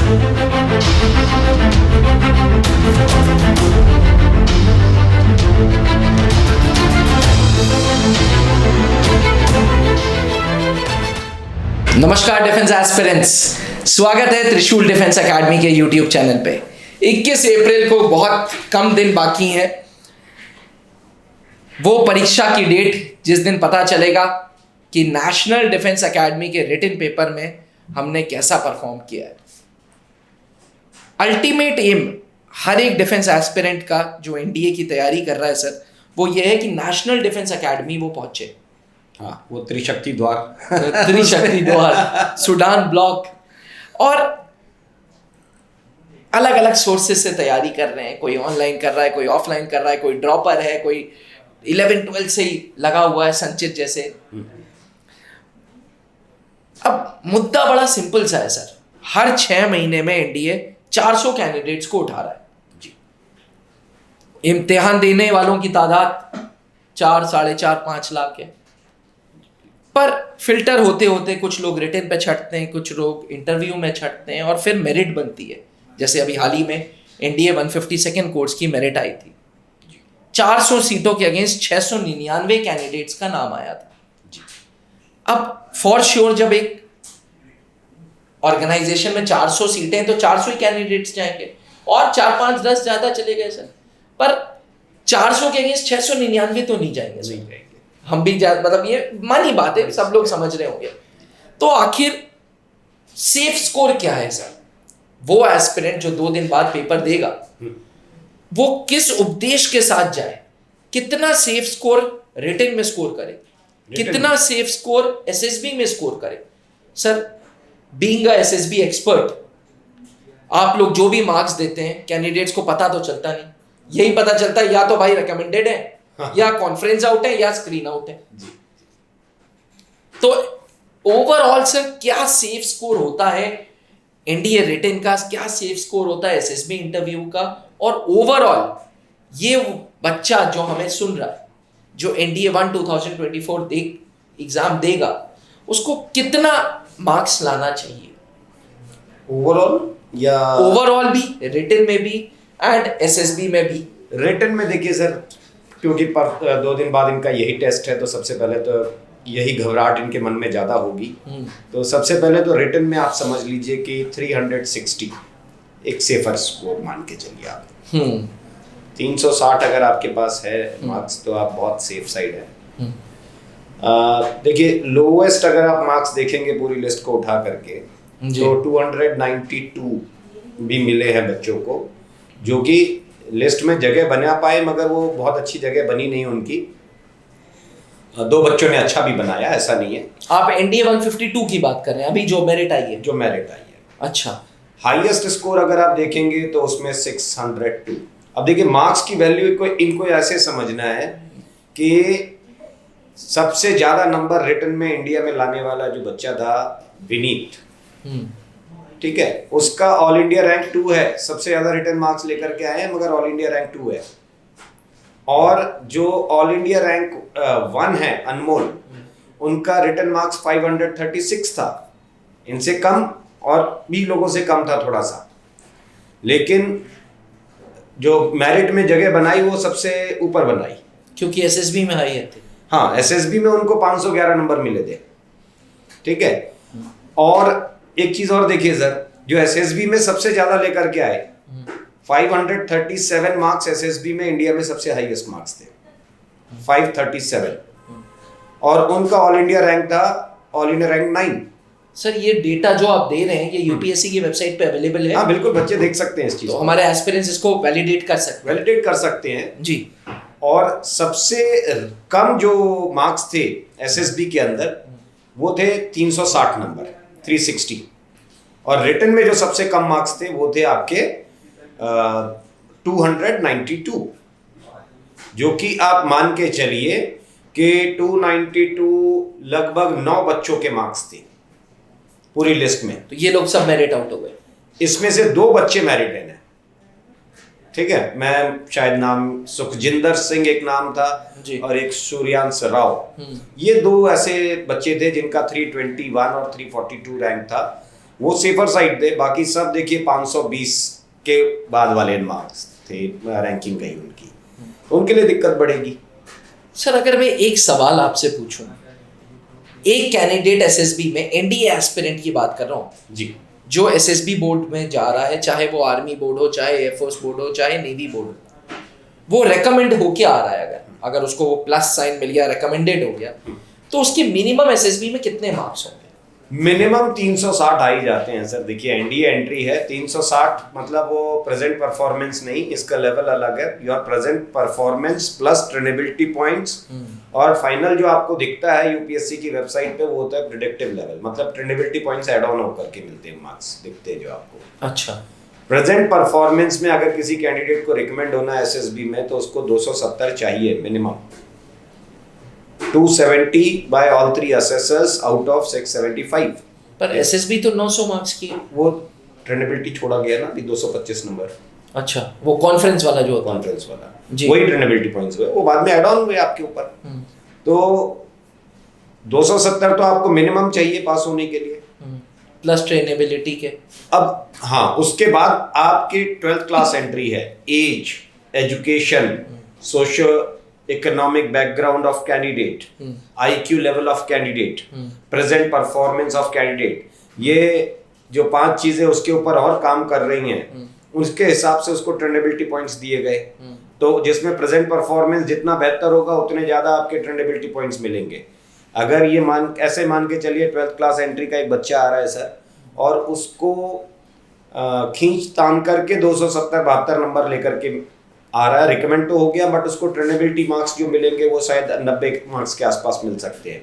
नमस्कार defence aspirants, स्वागत है त्रिशूल डिफेंस एकेडमी के यूट्यूब चैनल पे। 21 अप्रैल को बहुत कम दिन बाकी हैं, वो परीक्षा की डेट जिस दिन पता चलेगा कि नेशनल डिफेंस एकेडमी के रिटन पेपर में हमने कैसा परफॉर्म किया है। अल्टीमेट एम हर एक डिफेंस एस्पिरेंट का जो एनडीए की तैयारी कर रहा है सर, वो ये है कि नेशनल डिफेंस एकेडमी वो पहुंचे। हाँ, वो त्रिशक्ति द्वार सूडान ब्लॉक, और अलग अलग सोर्सेस से तैयारी कर रहे हैं। कोई ऑनलाइन कर रहा है, कोई ऑफलाइन कर रहा है, कोई ड्रॉपर है, कोई 11-12 से ही लगा हुआ है, संचित जैसे। अब मुद्दा बड़ा सिंपल सा है सर, हर 6 महीने में एनडीए 400 कैंडिडेट्स को उठा रहा है जी। इम्तिहान देने वालों की तादाद 4, 4.5, 5 लाख है, पर फिल्टर होते होते कुछ लोग रिटन पे छटते हैं, कुछ लोग इंटरव्यू में छटते हैं, और फिर मेरिट बनती है। जैसे अभी हाल ही में एनडीए 152nd कोर्स की मेरिट आई थी। 400 सीटों के अगेंस्ट 699 कैंडिडेट्स का नाम आया था। अब फॉर श्योर जब एक ऑर्गेनाइजेशन में 400 सीटें तो 400 ही कैंडिडेट्स जाएंगे, और 4, 5, 10 ज्यादा चले गए सर, पर 400 के अगेंस्ट 699 तो नहीं जाएंगे सर। हम भी मतलब ये मानी बात है, सब लोग समझ रहे होंगे। तो आखिर सेफ स्कोर क्या है सर? वो एस्पिरेंट जो 2 दिन बाद पेपर देगा, वो किस उद्देश्य के साथ जाए, कितना सेफ स्कोर रिटन में स्कोर करे, कितना सेफ स्कोर एसएसबी में स्कोर करे। Sir, being a SSB expert, आप लोग जो भी मार्क्स देते हैं कैंडिडेट्स को पता तो चलता नहीं। यही पता चलता है या तो भाई रिकमेंडेड है, या कॉन्फ्रेंस आउट है, या स्क्रीन आउट है। तो ओवरऑल सर क्या सेफ स्कोर होता है एनडीए रिटन का, क्या सेफ स्कोर होता है एसएसबी इंटरव्यू का, और ओवरऑल ये बच्चा जो हमें सुन रहा है, जो एनडीए 1 2024 एग्जाम देगा, उसको कितना मार्क्स लाना चाहिए ओवरऑल भी, रिटन में भी एंड एसएसबी में भी? रिटन में देखिए सर, क्योंकि 2 दिन बाद इनका यही टेस्ट है, तो सबसे पहले तो यही घबराहट इनके मन में ज़्यादा होगी। तो सबसे पहले तो रिटन में आप समझ लीजिए कि 360 एक सेफर स्कोर मान के चलिए आप। 360 अगर आपके पास है मार्क्स, तो आप बहुत सेफ साइड है। देखिए, लोवेस्ट अगर आप मार्क्स देखेंगे पूरी लिस्ट को उठा करके, तो 292 भी मिले हैं बच्चों को, जो कि लिस्ट में जगह बना पाए, मगर वो बहुत अच्छी जगह बनी नहीं उनकी। 2 बच्चों ने अच्छा भी बनाया, ऐसा नहीं है। आप एनडीए 152 की बात कर रहे हैं, अभी जो मेरिट आई है? जो मेरिट आई है। अच्छा, हाईएस्ट स्कोर अगर आप देखेंगे तो उसमें 602। अब देखिए, मार्क्स की वैल्यू को इनको ऐसे समझना है कि सबसे ज्यादा नंबर रिटन में इंडिया में लाने वाला जो बच्चा था, विनीत, ठीक है, उसका ऑल इंडिया रैंक 2 है। सबसे ज्यादा रिटन मार्क्स लेकर के आए हैं, मगर ऑल इंडिया रैंक 2 है। और जो ऑल इंडिया रैंक 1 है, अनमोल, उनका रिटन मार्क्स 536 था, इनसे कम, और भी लोगों से कम था थोड़ा सा। लेकिन जो मेरिट में जगह बनाई वो सबसे ऊपर बनाई, क्योंकि एसएसबी में आई थे। हाँ, एसएसबी में उनको 511 नंबर मिले थे, ठीक है। और एक चीज और देखिए सर, जो एसएसबी में सबसे ज्यादा लेकर के आए, 537 मार्क्स एसएसबी में इंडिया में सबसे हाईएस्ट मार्क्स थे, 537, और उनका ऑल इंडिया रैंक था, ऑल इंडिया रैंक 9। सर, ये डेटा जो आप दे रहे हैं, ये यूपीएससी की वेबसाइट पे अवेलेबल है? हाँ बिल्कुल, बच्चे देख सकते हैं इस चीज तो हमारे एस्पिरेंट्स इसको वैलिडेट कर सकते हैं जी। और सबसे कम जो मार्क्स थे एसएसबी के अंदर, वो थे 360 नंबर, 360। और रिटन में जो सबसे कम मार्क्स थे वो थे आपके 292, जो कि आप मान के चलिए कि 292 लगभग 9 बच्चों के मार्क्स थे पूरी लिस्ट में। तो ये लोग सब मेरिट आउट हो गए। इसमें से 2 बच्चे मेरिट इन है, ठीक है। मैं शायद नाम सुखजिंदर सिंह एक नाम था और एक सूर्यांश राव। ये 2 ऐसे बच्चे थे जिनका 321 और 342 रैंक था, वो सेफर साइड थे, बाकी सब देखिए 520 के बाद वाले मार्क्स थे रैंकिंग गई उनकी, तो उनके लिए दिक्कत बढ़ेगी। सर अगर मैं एक सवाल आपसे पूछूं, एक कैंडिडेट एसएसबी में एनडीए एस्पिरेंट की बात कर रहा हूं जी, जो एसएसबी बोर्ड में जा रहा है, चाहे वो आर्मी बोर्ड हो, चाहे एयरफोर्स बोर्ड हो, चाहे नेवी बोर्ड हो, वो रेकमेंड होके आ रहा है, अगर उसको वो प्लस साइन मिल गया, रेकमेंडेड हो गया, तो उसके मिनिमम एसएसबी में कितने मार्क्स होंगे? मिनिमम 360 आ ही जाते हैं सर। देखिए एनडीए एंट्री है 360, मतलब वो प्रेजेंट परफॉर्मेंस नहीं, इसका लेवल अलग है। Your present performance plus trainability points, और फाइनल जो आपको दिखता है यूपीएससी की वेबसाइट पे वो होता है प्रिडिक्टिव लेवल, मतलब ट्रेनेबिलिटी पॉइंट्स ऐड ऑन होकर के मिलते हैं, मार्क्स दिखते हैं जो आपको। अच्छा, प्रेजेंट परफॉर्मेंस में अगर किसी कैंडिडेट को रिकमेंड होना है एसएसबी में तो उसको 270 चाहिए minimum, 270 by all three assessors out of 675। पर एसएसबी तो 900 मार्क्स की है। वो ट्रेनेबिलिटी छोड़ा गया ना अभी 225 नंबर, अच्छा, वो कॉन्फ्रेंस वाला जो होता है, कॉन्फ्रेंस वाला, जी। वही ट्रेनेबिलिटी पॉइंट्स हुए, वो बाद में ऐड ऑन हुए आपके ऊपर। तो 270 तो आपको मिनिमम चाहिए पास होने के लिए, प्लस ट्रेनेबिलिटी के। अब हाँ, उसके बाद आपकी 12th क्लास एंट्री है, age, education, socio economic background of candidate, IQ level of candidate, present performance of candidate, ये जो 5 चीजें उसके ऊपर और काम कर रही हैं, उसके हिसाब से उसको ट्रेनेबिलिटी पॉइंट्स दिए गए। तो जिसमें प्रेजेंट परफॉर्मेंस जितना बेहतर होगा उतने ज्यादा आपके ट्रेनेबिलिटी पॉइंट्स मिलेंगे। अगर ये ऐसे मान के चलिए 12th क्लास एंट्री का एक बच्चा आ रहा है सर, और उसको खींच तान करके 270-72 नंबर लेकर के आ रहा है, रिकमेंड तो हो गया, बट उसको ट्रेनेबिलिटी मार्क्स जो मिलेंगे वो शायद 90 मार्क्स के आसपास मिल सकते हैं।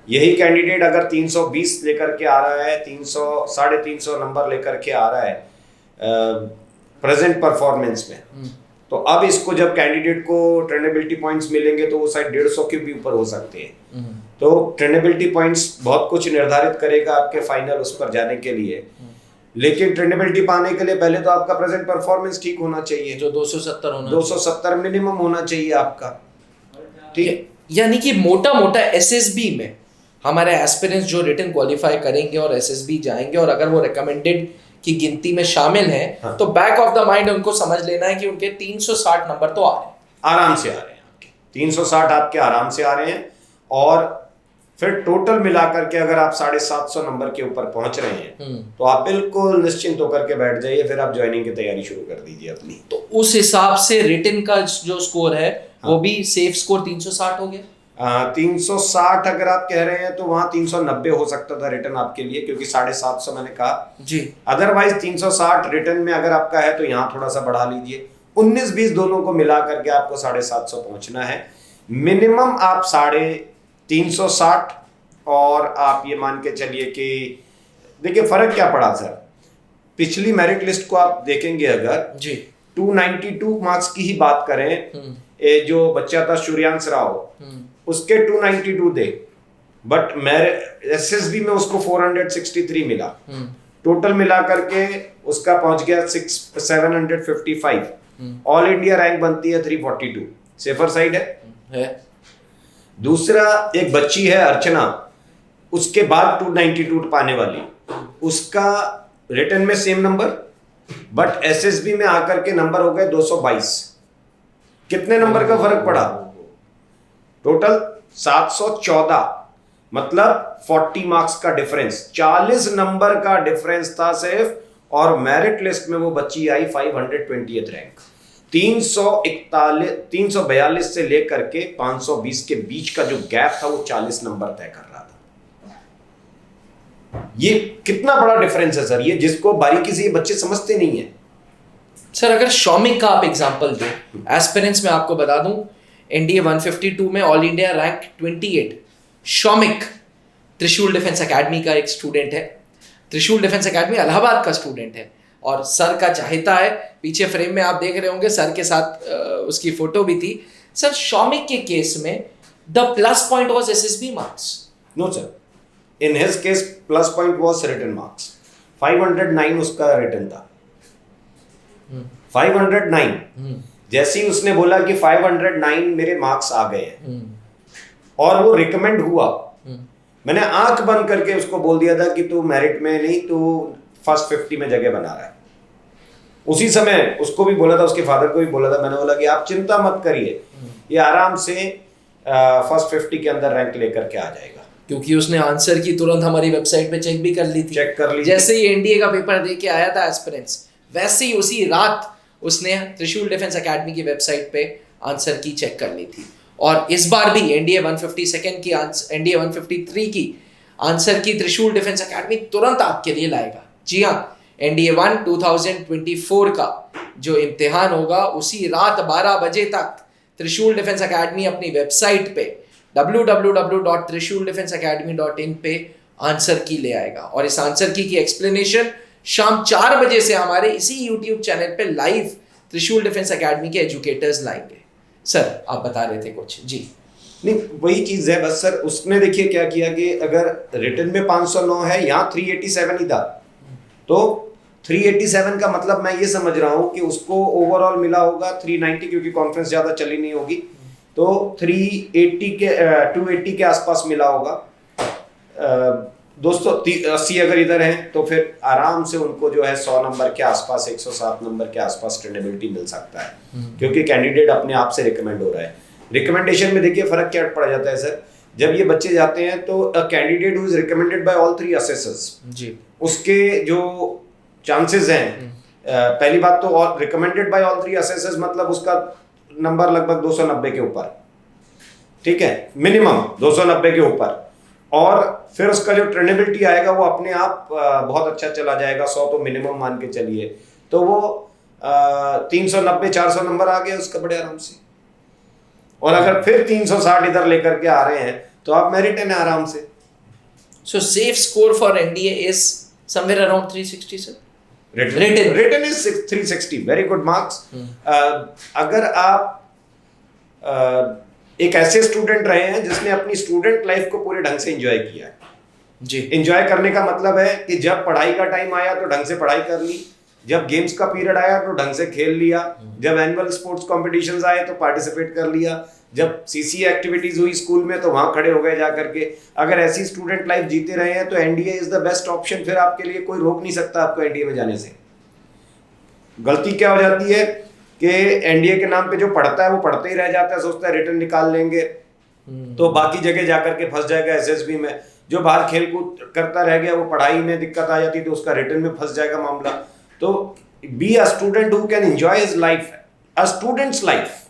यही कैंडिडेट अगर 320 लेकर के आ रहा है, 300-350 नंबर लेकर के आ रहा है प्रेजेंट परफॉर्मेंस में, तो अब इसको जब कैंडिडेट को ट्रेनेबिलिटी पॉइंट्स मिलेंगे तो वो शायद 150 के भी ऊपर हो सकते हैं। तो ट्रेनेबिलिटी पॉइंट्स बहुत कुछ निर्धारित करेगा आपके फाइनल उस पर जाने के लिए, लेकिन ट्रेनेबिलिटी पाने के लिए पहले तो आपका प्रेजेंट परफॉर्मेंस ठीक होना चाहिए, जो 270 होना, 270 मिनिमम होना चाहिए आपका, ठीक है। यानी कि मोटा मोटा एसएसबी में हमारे एस्पिरेंट्स जो रिटन क्वालिफाई करेंगे और एसएसबी जाएंगे, और अगर वो रिकमेंडेड की गिनती में शामिल हैं, हाँ। तो बैक ऑफ द माइंड उनको समझ लेना है कि उनके 360 नंबर तो आ रहे हैं, आराम से आ रहे हैं आपके 360 आपके आराम से आ रहे हैं। और फिर टोटल मिलाकर के अगर आप 750 नंबर के ऊपर पहुंच रहे हैं तो आप बिल्कुल निश्चिंत होकर के बैठ जाइए, फिर आप ज्वाइनिंग की तैयारी शुरू कर दीजिए अपनी। तो उस हिसाब से रिटन का जो स्कोर है, हाँ, वो भी सेफ स्कोर 360 हो गया। 360 अगर आप कह रहे हैं तो वहां 390 हो सकता था रिटर्न आपके लिए, क्योंकि 750 मैंने कहा जी। अदरवाइज 360 रिटर्न में अगर आपका है तो यहाँ थोड़ा सा बढ़ा लीजिए, 19-20 दोनों को मिला करके आपको 750 पहुंचना है मिनिमम। आप 360, और आप ये मान के चलिए कि देखिए फर्क क्या पड़ा सर, पिछली मेरिट लिस्ट को आप देखेंगे अगर जी 292 मार्क्स की ही बात करें, ये जो बच्चा था सूर्यांश राव, उसके 292 थे, बट मेरे एसएसबी में उसको 463 मिला, टोटल मिला करके उसका पहुंच गया 755। ऑल इंडिया रैंक बनती है 342, सेफर साइड है। दूसरा एक बच्ची है अर्चना, उसके बाद 292 पाने वाली, उसका रिटन में सेम नंबर, बट एसएसबी में आकर के नंबर हो गए 222। कितने नंबर का फर्क पड़ा? टोटल 714, मतलब 40 मार्क्स का डिफरेंस, 40 नंबर का डिफरेंस था सिर्फ, और मेरिट लिस्ट में वो बच्ची आई 520th रैंक। 342 से लेकर के 520 के बीच का जो गैप था वो 40 नंबर तय कर रहा था। ये कितना बड़ा डिफरेंस है सर, ये जिसको बारीकी से ये बच्चे समझते नहीं है। सर अगर शौमिक का आप एग्जांपल दो, एस्पिरेंट्स में आपको बता दूं, एनडीए 152 में ऑल इंडिया रैंक 28। शौमिक त्रिशूल डिफेंस एकेडमी का एक स्टूडेंट है, त्रिशूल डिफेंस एकेडमी इलाहाबाद का स्टूडेंट है, और सर का चाहता है। पीछे फ्रेम में आप देख रहे होंगे सर के साथ उसकी फोटो भी थी। सर शौमिक के केस में the plus point was SSB marks. No sir, in his case plus point was written marks. 509 उसका रिटन था, 509। जैसे ही उसने बोला कि 509 मेरे मार्क्स आ गए हैं और वो रिकमेंड हुआ, मैंने आंख बंद करके उसको बोल दिया था कि तू मेरिट में नहीं, तू फर्स्ट 50 में जगह बना रहा है। उसी समय उसको भी बोला था, उसके फादर को भी बोला था, मैंने बोला कि आप चिंता मत करिए, ये आराम से फर्स्ट 50 के अंदर रैंक लेकर के आ जाएगा। क्योंकि उसने आंसर की तुरंत हमारी वेबसाइट पे चेक भी कर ली थी। चेक कर ली। जैसे ही एनडीए का पेपर दे के आया था एस्पिरेंट्स, वैसे ही उसी रात उसने त्रिशूल डिफेंस एकेडमी की वेबसाइट पे आंसर की चेक कर ली थी। और इस बार भी एनडीए 152 की एनडीए 153 की आंसर की त्रिशूल डिफेंस एकेडमी तुरंत आपके लिए लाएगा। जी हाँ, एनडीए 1 2024 का जो इम्तिहान होगा उसी रात 12 बजे तक त्रिशूल डिफेंस एकेडमी अपनी वेबसाइट पे www.trishuldefenseacademy.in पे आंसर की ले आएगा। और इस आंसर की एक्सप्लेनेशन शाम 4 बजे से हमारे इसी यूट्यूब चैनल पे लाइव त्रिशूल डिफेंस एकेडमी के एजुकेटर्स लाएंगे। सर आप बता रहे थे कुछ? जी नहीं, वही चीज है बस सर। उसने देखिए क्या किया कि अगर रिटन में 509 है, यहाँ 387 ही था, तो 387 का मतलब मैं ये समझ रहा हूँ कि उसको ओवरऑल मिला होगा 390, क्योंकि कॉन्फ्रेंस ज्यादा चली नहीं होगी, तो 380 के 280 के आसपास मिला होगा। 280 अगर इधर है तो फिर आराम से उनको जो है 100 नंबर के आसपास, 107 नंबर के आसपास ट्रेनेबिलिटी मिल सकता है, क्योंकि कैंडिडेट अपने आप से रिकमेंड हो रहा है। रिकमेंडेशन में देखिए फर्क क्या पड़ जाता है सर, जब ये बच्चे जाते हैं तो a candidate who is recommended by all 3 assessors, जी, उसके जो चांसेस हैं, पहली बात तो रिकमेंडेड बाय ऑल 3 असेसर्स मतलब उसका नंबर लगभग 290 के ऊपर, ठीक है, मिनिमम 290 के ऊपर, और फिर उसका जो ट्रेनेबिलिटी आएगा वो अपने आप बहुत अच्छा चला जाएगा। 100 तो मिनिमम मान के चलिए, तो वो 390-400 नंबर आ गया उसका बड़े आराम से। और अगर फिर 360 इधर लेकर के आ रहे हैं तो आप मेरिट है आराम से। सो safe score for NDA is somewhere around 360 sir. Written is 360, very good marks। अगर आप एक ऐसे स्टूडेंट रहे हैं जिसने अपनी स्टूडेंट लाइफ को पूरे ढंग से एंजॉय किया है, जी, एंजॉय करने का मतलब है कि जब पढ़ाई का टाइम आया तो ढंग से पढ़ाई कर ली, जब गेम्स का पीरियड आया तो ढंग से खेल लिया, जब एनुअल स्पोर्ट्स कॉम्पिटिशंस आए तो पार्टिसिपेट कर लिया, जब सीसीए एक्टिविटीज हुई स्कूल में तो वहां खड़े हो गए जाकर के। अगर ऐसी स्टूडेंट लाइफ जीते रहे हैं तो NDA is the best option. फिर आपके लिए कोई रोक नहीं सकता आपको एनडीए में जाने से। गलती क्या हो जाती है कि एनडीए के नाम पे जो पढ़ता है वो पढ़ते ही रह जाता है, सोचता है रिटर्न निकाल लेंगे तो बाकी जगह जाकर के फंस जाएगा एसएसबी में। जो बाहर खेल कूद करता रह गया वो पढ़ाई में दिक्कत आ जाती तो उसका रिटर्न में फंस जाएगा मामला। तो be a student who can enjoy his life. A students life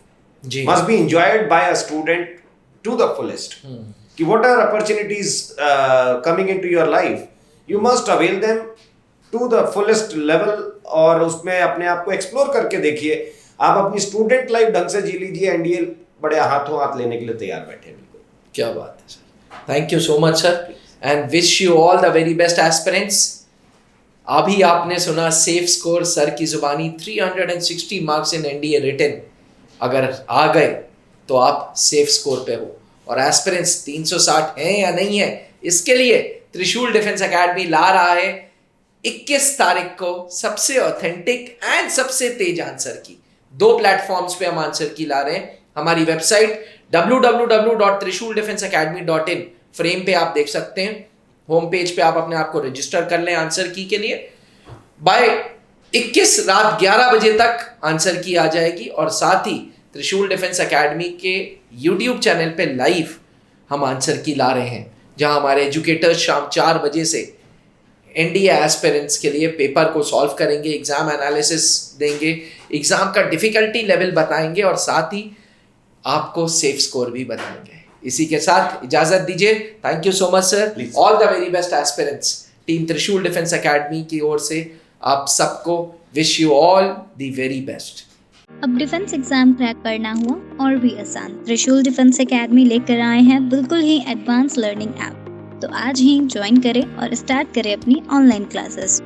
must be enjoyed by a student to the fullest। कि what are opportunities coming into your life, you must avail them to the fullest level, और उसमें अपने आप को explore करके देखिए। आप अपनी स्टूडेंट लाइफ ढंग से जी लीजिए, एनडीए बड़े हाथों हाथ लेने के लिए तैयार बैठे हैं। बिल्कुल, क्या बात है sir. Thank you so much sir and wish you all the very best aspirants. अभी आपने सुना सेफ स्कोर सर की जुबानी, 360 मार्क्स इन एनडीए रिटन। अगर आ गए तो आप सेफ स्कोर पे हो, और एस्पिरेंट्स 360 हैं या नहीं है, इसके लिए त्रिशूल डिफेंस एकेडमी ला रहा है 21 तारीख को सबसे ऑथेंटिक एंड सबसे तेज आंसर की। 2 प्लेटफॉर्म्स पे हम आंसर की ला रहे हैं। हमारी वेबसाइट www.trishuldefenseacademy.in फ्रेम पे आप देख सकते हैं, होम पेज पे आप अपने आप को रजिस्टर कर लें आंसर की के लिए। बाय 21 रात 11 बजे तक आंसर की आ जाएगी, और साथ ही त्रिशूल डिफेंस एकेडमी के यूट्यूब चैनल पे लाइव हम आंसर की ला रहे हैं, जहां हमारे एजुकेटर्स शाम 4 बजे से एनडीए एस्पिरेंट्स के लिए पेपर को सॉल्व करेंगे, एग्जाम एनालिसिस देंगे, एग्जाम का डिफिकल्टी लेवल बताएंगे, और साथ ही आपको सेफ स्कोर भी बताएंगे। इसी के साथ इजाजत दीजिए। Thank you so much sir. All the very best aspirants. Team त्रिशूल डिफेंस एकेडमी की ओर से आप सबको wish you all the very best. अब डिफेंस एग्जाम क्रैक करना हुआ और भी आसान, त्रिशूल डिफेंस एकेडमी लेकर आए हैं बिल्कुल ही एडवांस लर्निंग ऐप। तो आज ही ज्वाइन करें और स्टार्ट करें अपनी ऑनलाइन क्लासेस।